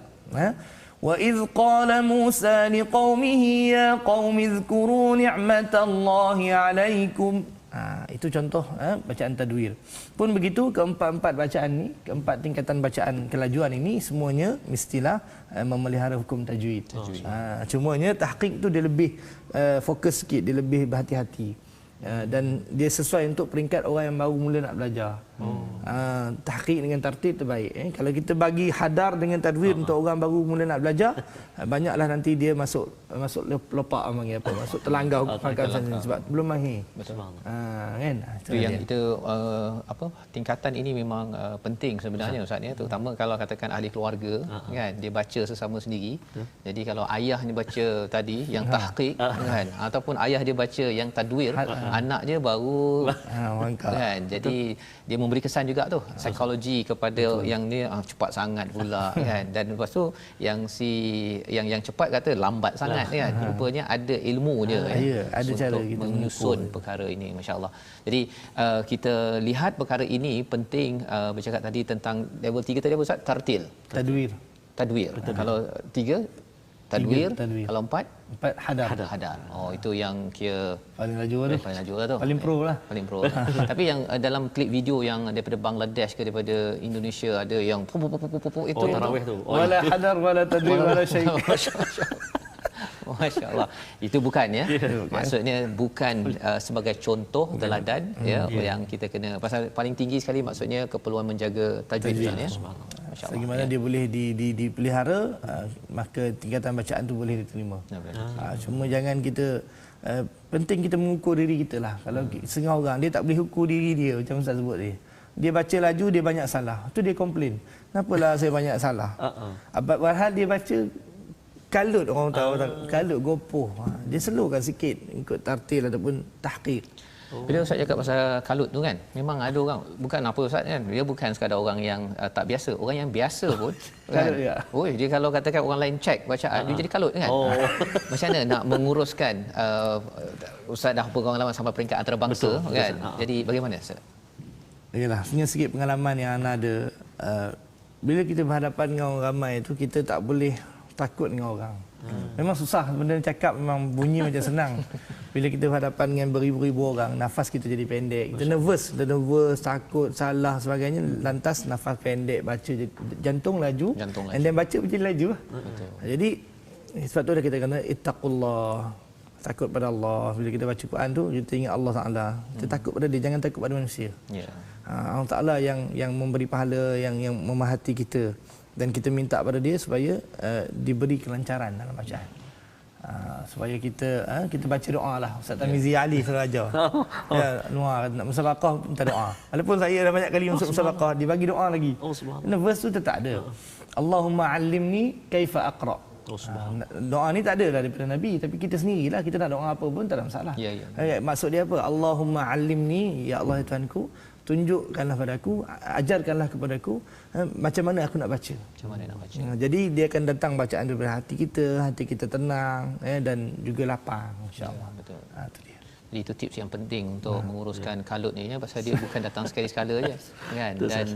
Wa idh qala Musa liqaumihi ya qaumi dhkuru ni'matallahi 'alaikum. Itu contoh bacaan tadwir. Pun begitu keempat-empat bacaan ni, keempat tingkatan bacaan kelajuan ini semuanya mestilah memelihara hukum tajwid. Cumanya tahqiq tu dia lebih fokus sikit, dia lebih berhati-hati. Dan dia sesuai untuk peringkat orang yang baru mula nak belajar. Tahqiq dengan tartib terbaik. Kalau kita bagi hadar dengan tadwir untuk orang baru mula nak belajar, banyaklah nanti dia masuk lopak panggil apa, masuk terlanggar sebab belum mahir. Betul. Kan? Itu yang kita tingkatan ini memang penting sebenarnya Ustaz ya, terutama kalau katakan ahli keluarga kan, dia baca sesama sendiri. Jadi kalau ayahnya baca tadi yang tahqiq kan, ataupun ayah dia baca yang tadwir, anak dia baru kan. Jadi dia memberi kesan juga tu psikologi kepada yang ni cepat sangat pula kan. Dan lepas tu yang yang cepat kata lambat sangat kan. Rupanya ada ilmu dia ada cara kita menyusun perkara ini, masya-Allah. Jadi kita lihat perkara ini penting. Bercakap tadi tentang level 3 tadi apa Ustaz? Tartil, tadwir. Kalau 3 tadwir, kalau 4 hadar. Oh, itu yang kira paling laju tu. Paling pro lah. Tapi yang dalam klip video yang daripada Bangladesh ke daripada Indonesia ada yang itu tarawih tu. Wala hadar wala tadwir wala syai'. Masya-Allah. Itu bukan ya. Maksudnya bukan sebagai contoh teladan ya yang kita kena, pasal paling tinggi sekali maksudnya keperluan menjaga tajwid ya. Masya-Allah. Bagaimana dia boleh dipelihara, maka tingkatan bacaan tu boleh diterima. Cuma jangan kita penting kita mengukur diri kita lah. Kalau setengah orang dia tak boleh ukur diri dia, macam Ustaz sebut dia. Dia baca laju, dia banyak salah. Tu dia komplain. Kenapalah saya banyak salah? Padahal dia baca kalut, orang tahu kalut gopoh. Dia slowkan sikit ikut tartil ataupun tahqiq. Bila Ustaz cakap pasal kalut tu kan, memang ada orang, bukan apa Ustaz kan, dia bukan sekadar orang yang tak biasa, orang yang biasa pun kan. Oi, dia kalau katakan orang lain check bacaan dia jadi kalut kan. Macam mana nak menguruskan Ustaz dah pengalaman sampai peringkat antarabangsa kan. Jadi bagaimana Ustaz? Yalah, punya sikit pengalaman yang ana ada. Bila kita berhadapan dengan orang ramai tu, kita tak boleh takut dengan orang. Memang susah benda cakap, memang bunyi macam senang. Bila kita berhadapan dengan beribu-ribu orang, nafas kita jadi pendek. Kita nervous, takut, salah sebagainya, lantas nafas pendek, baca jantung laju. And then baca macam laju lah. Jadi sebab tu dah kita kena ittaqullah, takut pada Allah. Bila kita baca Quran tu, kita ingat Allah Taala. Kita takut pada dia, jangan takut pada manusia. Allah Taala yang memberi pahala, yang memahati kita. Dan kita minta pada dia supaya diberi kelancaran dalam bacaan. Supaya kita baca doa lah. Ustaz Tamizi Ali selalu ajar. Luar nak musabaqah minta doa. Walaupun saya dah banyak kali masuk musabaqah, dia bagi doa lagi. Kerana verse tu tetap ada. Allahumma allimni kaifa aqra. Doa ni tak ada daripada Nabi, tapi kita sendirilah, kita nak doa apa pun tak ada masalah. Maksud dia apa? Allahumma allimni, ya Allah Tuhanku, tunjukkanlah padaku, ajarkanlah kepadaku macam mana aku nak baca. Jadi dia akan datang bacaan daripada hati kita tenang dan juga lapang, insya-Allah. Betul. Itu dia. Jadi itu tips yang penting untuk menguruskan kalut ni ya, pasal dia bukan datang sekali-sekala je kan. Dan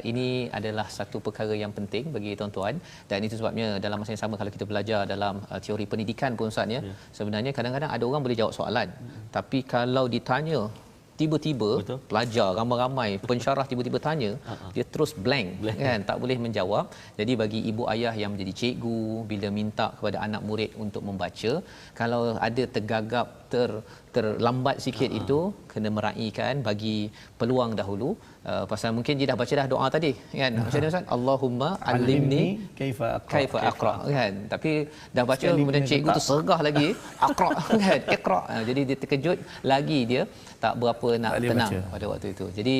ini adalah satu perkara yang penting bagi tuan-tuan, dan itu sebabnya dalam masa yang sama kalau kita belajar dalam teori pendidikan pun Ustaz ya, sebenarnya kadang-kadang ada orang boleh jawab soalan, tapi kalau ditanya tiba-tiba pelajar ramai-ramai pensyarah tiba-tiba tanya, dia terus blank kan, tak boleh menjawab. Jadi bagi ibu ayah yang menjadi cikgu, bila minta kepada anak murid untuk membaca, kalau ada tergagap terlambat sikit itu kena meraihkan, bagi peluang dahulu. Pasal mungkin dia dah baca dah doa tadi kan, macam mana Ustaz, Allahumma alimni kaifa aqra kan, tapi dah baca kemudian cikgu tu sergah lagi aqra kan, iqra. Jadi dia terkejut lagi, dia tak berapa nak tenang pada waktu itu. Jadi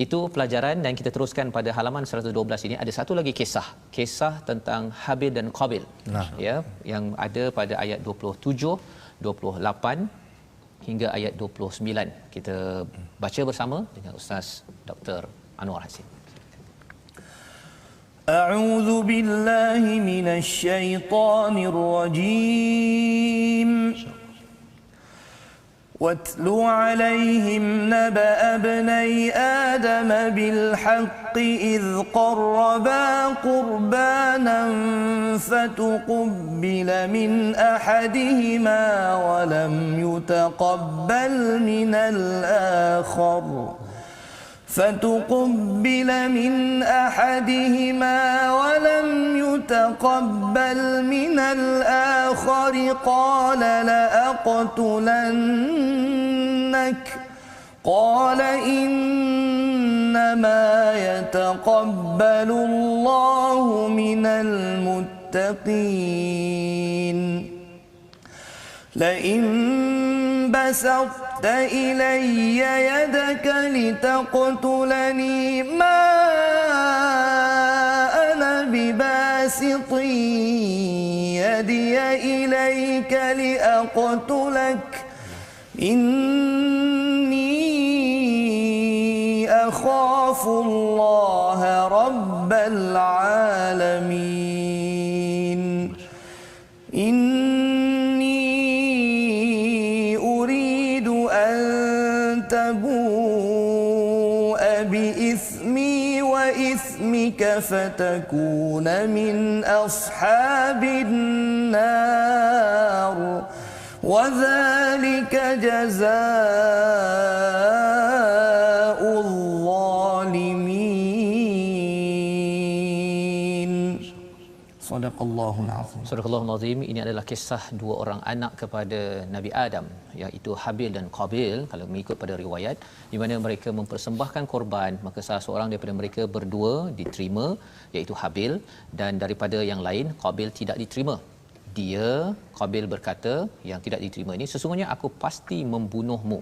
itu pelajaran, dan kita teruskan pada halaman 112 ini ada satu lagi kisah tentang Habil dan Qabil ya, yang ada pada ayat 27, 28 hingga ayat 29. Kita baca bersama dengan Ustaz Dr. Anwar Hasin. A'udzu billahi minasy syaithanir rajim. واتل عليهم نبأ ابني آدم بالحق إذ قربا قربانا فتقبل من أحدهما ولم يتقبل من الآخر فتقبل من أحدهما ولم يتقبل من الآخر قال لأقتلنك قال إنما يتقبل الله من المتقين لئن بسطت إلي يدك لتقتلني ما أنا بباسط يدي إليك لأقتلك إني أخاف الله رب العالمين تبوء بإثمي وإثمك فتكون من أصحاب النار وذلك جزاء الظالمين. Sadaqallahul azim. Sadaqallahul azim. Ini adalah kisah dua orang anak kepada Nabi Adam, iaitu Habil dan Qabil kalau mengikut pada riwayat, di mana mereka mempersembahkan korban, maka salah seorang daripada mereka berdua diterima, iaitu Habil, dan daripada yang lain Qabil tidak diterima. Qabil berkata yang tidak diterima ini, sesungguhnya aku pasti membunuhmu.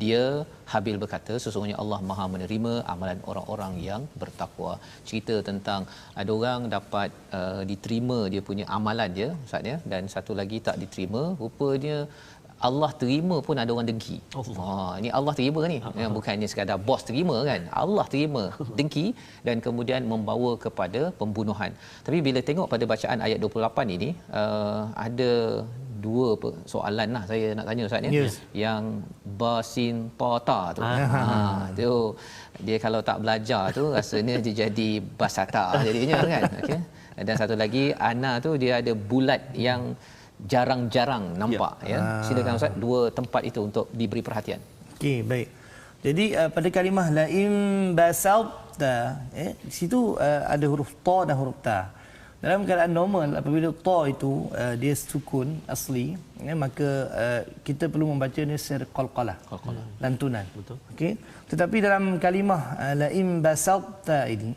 Dia Habil berkata, sesungguhnya Allah Maha menerima amalan orang-orang yang bertakwa. Cerita tentang ada orang dapat diterima dia punya amalan dia Ustaz ya, dan satu lagi tak diterima, rupanya Allah terima pun ada orang dengki. Ini Allah terima ni, bukannya sekadar bos terima kan, Allah terima, dengki, dan kemudian membawa kepada pembunuhan. Tapi bila tengok pada bacaan ayat 28 ini, ada dua soalan lah saya nak tanya Ustaz ya. Yang basin ta tu. Tu dia kalau tak belajar tu rasanya dia jadi basata jadinya kan. Okey. Dan satu lagi ana tu dia ada bulat yang jarang-jarang nampak ya. Silakan Ustaz, dua tempat itu untuk diberi perhatian. Okey, baik. Jadi pada kalimah laim basalta di situ ada huruf ta dan huruf ta. Dalam keadaan normal apabila ta itu dia sukun asli ya, maka kita perlu membacanya secara qalqalah, lantunan. Betul. Okey. Tetapi dalam kalimah laim basalta ini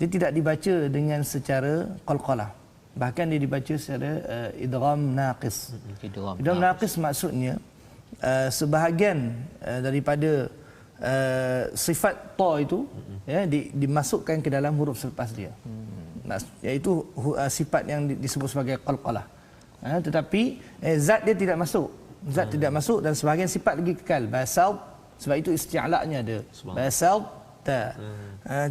dia tidak dibaca dengan secara qalqalah. Bahkan dia dibaca secara idgham naqis. Idgham naqis maksudnya sebahagian daripada sifat ta itu ya dimasukkan ke dalam huruf selepas dia. Iaitu sifat yang disebut sebagai qalqalah. Tetapi zat dia tidak masuk. Zat tidak masuk dan sebahagian sifat lagi kekal. Basal, sebab itu isti'la'nya ada. Basal ta.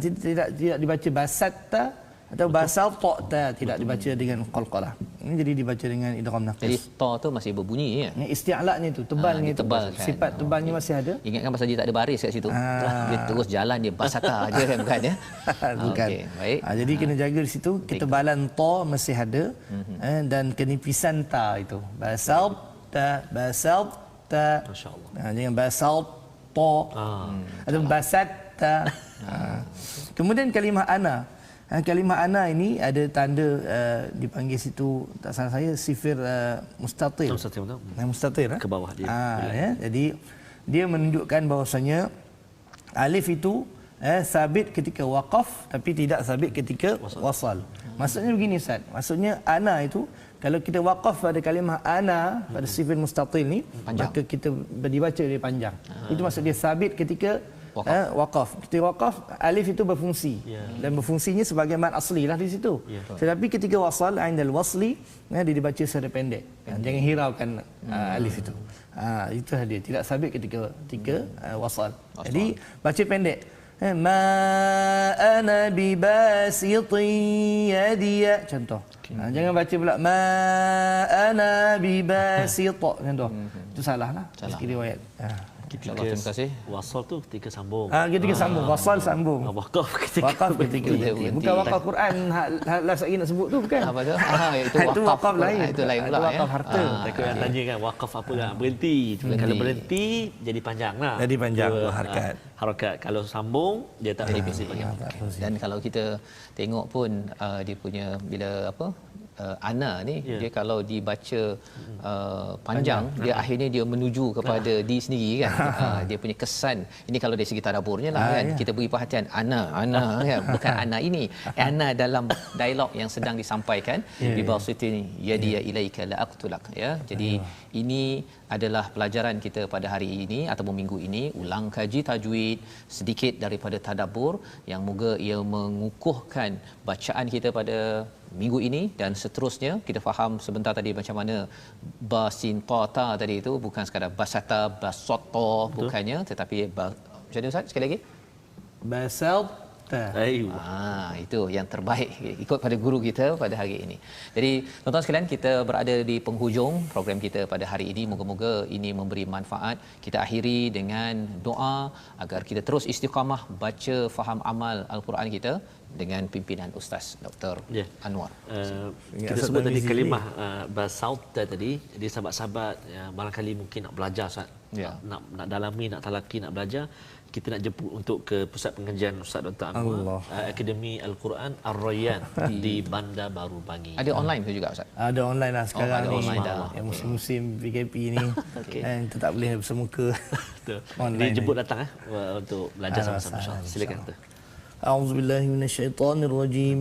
Tidak dibaca basatta, Atau basalta tidak dibaca dengan qalqalah. Ini jadi dibaca dengan idgham Jadi naqis. ta tu masih berbunyi ya. Ini isti'la'nya tu, tebalnya tu. Ditebal kan. Sifat tebalnya masih ada. Ingatkan pasal dia tak ada baris kat situ. Dia terus jalan dia basata je kan bukan ya. Bukan. Okey, baik. Jadi kena jaga di situ ketebalan ta masih ada dan kenipisan ta itu. Basalta. Masya-Allah. Jangan basalta. Atau basatta. Kemudian kalimah ana. Kalimah ana ini ada tanda dipanggil situ tak salah saya sifir mustatir. Mustatir Ke bawah dia. Ya. Jadi dia menunjukkan bahawasanya alif itu sabit ketika waqaf tapi tidak sabit ketika wasal. Maksudnya begini Ustaz. Maksudnya ana itu kalau kita waqaf pada kalimah ana pada sifir mustatir ni maka kita dibaca dia panjang. Itu maksud dia sabit ketika waqaf. Ketika waqaf alif itu berfungsi dan berfungsinya sebagai mad asli lah di situ. Tetapi ketika wasal indal wasli dia dibaca secara pendek. Jangan hiraukan alif itu. Itu dia tidak sabit ketika wasal. Jadi baca pendek. Ma ana bibasitin yadiya contoh. Jangan baca pula ma ana bibasit contoh. Itu salahlah sikit riwayat. InsyaAllah, terima kasih. Wasal tu ketika sambung. Ketika sambung, wasal sambung. Waqaf ketika Waqaf ketika berhenti. Bukan waqaf Quran last lagi nak sebut tu bukan. Apa tu? Itu waqaf lain. Itu lain pula Itu waqaf harta. Takut yang tanya kan waqaf apa kan berhenti. Kalau berhenti jadi panjang lah. Jadi panjang tu harakat. Harakat kalau sambung dia tak boleh mesti panjang. Dan kalau kita tengok pun dia punya bila apa ana ni dia kalau dibaca panjang dia akhirnya dia menuju kepada di sendiri kan. Dia punya kesan ini kalau dari segi tadaburnya lah kan kita beri perhatian ana kan bukan ana ini ana dalam dialog yang sedang disampaikan bi basitin yadiya ilaika la aqtulak ya. Jadi ini adalah pelajaran kita pada hari ini ataupun minggu ini, ulang kaji tajwid, sedikit daripada tadabbur yang moga ia mengukuhkan bacaan kita pada minggu ini dan seterusnya. Kita faham sebentar tadi macam mana basin ta tadi itu bukan sekadar basata basoto bukannya, tetapi macam mana Ustaz sekali lagi? Basalta. Itu yang terbaik ikut pada guru kita pada hari ini. Jadi tuan-tuan sekalian, kita berada di penghujung program kita pada hari ini. Moga-moga ini memberi manfaat. Kita akhiri dengan doa agar kita terus istiqamah baca, faham, amal Al-Quran kita dengan pimpinan Ustaz Dr. Anwar. Kita sebut tadi kalimah basalta tadi. Jadi sahabat-sahabat barangkali mungkin nak belajar Ustaz. Nak dalami, nak talaki, nak belajar, kita nak jemput untuk ke pusat pengajian Ustaz Dr. Anwar, Akademi Al-Quran Ar-Rayyan di Bandar Baru Bangi. Ada online tu juga Ustaz? Ada online lah sekarang ada ni. online dah. Musim-musim PKP ni kita tak boleh bersemuka. Dia jemput datang untuk belajar sama-sama insya-Allah. Silakan tu. A'udzubillahi minasyaitonirrajim.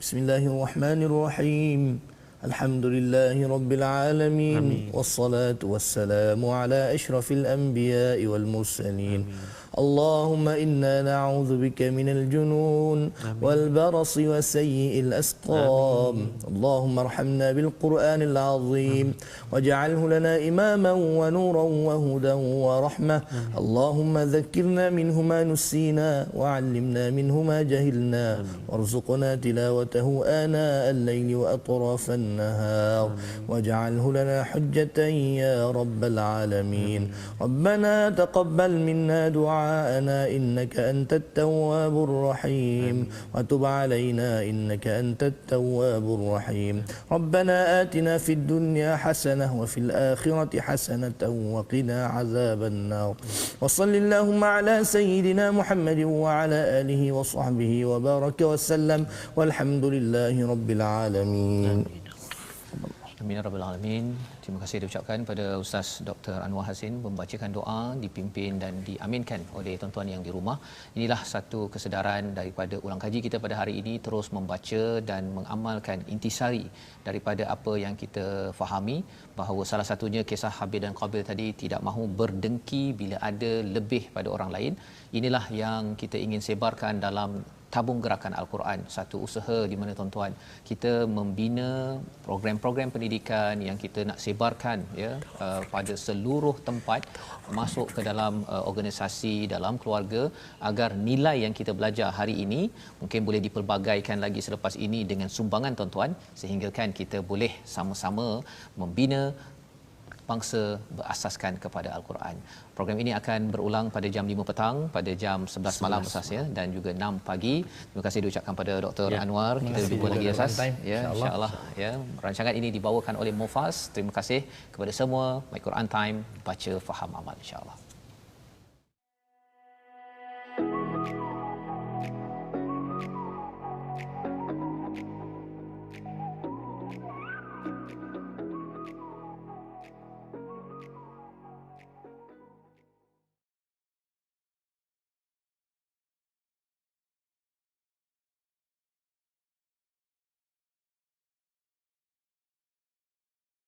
Bismillahirrahmanirrahim. Alhamdulillahi rabbil alamin. Wassalatu wassalamu ala asyrafil anbiya'i wal mursalin. اللهم إنا نعوذ بك من الجنون والبرص وسيء الأسقام. اللهم ارحمنا بالقرآن العظيم واجعله لنا إماما ونورا وهدى ورحمة. اللهم ذكرنا منه ما نسينا وعلمنا منه ما جهلنا وارزقنا تلاوته آناء الليل وأطراف النهار واجعله لنا حجة يا رب العالمين. ربنا تقبل منا دعاءنا إنك أنت التواب الرحيم وتب علينا إنك أنت التواب الرحيم. ربنا آتنا في الدنيا حسنة وفي الآخرة حسنة وقنا عذاب النار. وصل اللهم على سيدنا محمد وعلى آله وصحبه وبارك وسلم والحمد لله رب العالمين. Amin ya rabbal alamin. Terima kasih diucapkan pada Ustaz Dr. Anwar Hasin membacakan doa, dipimpin dan diaminkan oleh tuan-tuan yang di rumah. Inilah satu kesedaran daripada ulang kaji kita pada hari ini, terus membaca dan mengamalkan intisari daripada apa yang kita fahami, bahawa salah satunya kisah Habil dan Qabil tadi, tidak mahu berdengki bila ada lebih pada orang lain. Inilah yang kita ingin sebarkan dalam tabung gerakan Al-Quran, satu usaha di mana tuan-tuan kita membina program-program pendidikan yang kita nak sebarkan ya pada seluruh tempat, masuk ke dalam organisasi, dalam keluarga, agar nilai yang kita belajar hari ini mungkin boleh dipelbagaikan lagi selepas ini dengan sumbangan tuan-tuan, sehingga kan kita boleh sama-sama membina bangsa berasaskan kepada Al-Quran. Program ini akan berulang pada jam 5 petang, pada jam 11 malam asas ya, dan juga 6 pagi. Terima kasih diucapkan pada Dr. Anwar. Kita jumpa lagi asas ya, insya-Allah ya. Rancangan ini dibawakan oleh Mufas. Terima kasih kepada semua. My Quran Time, baca faham amal insya-Allah.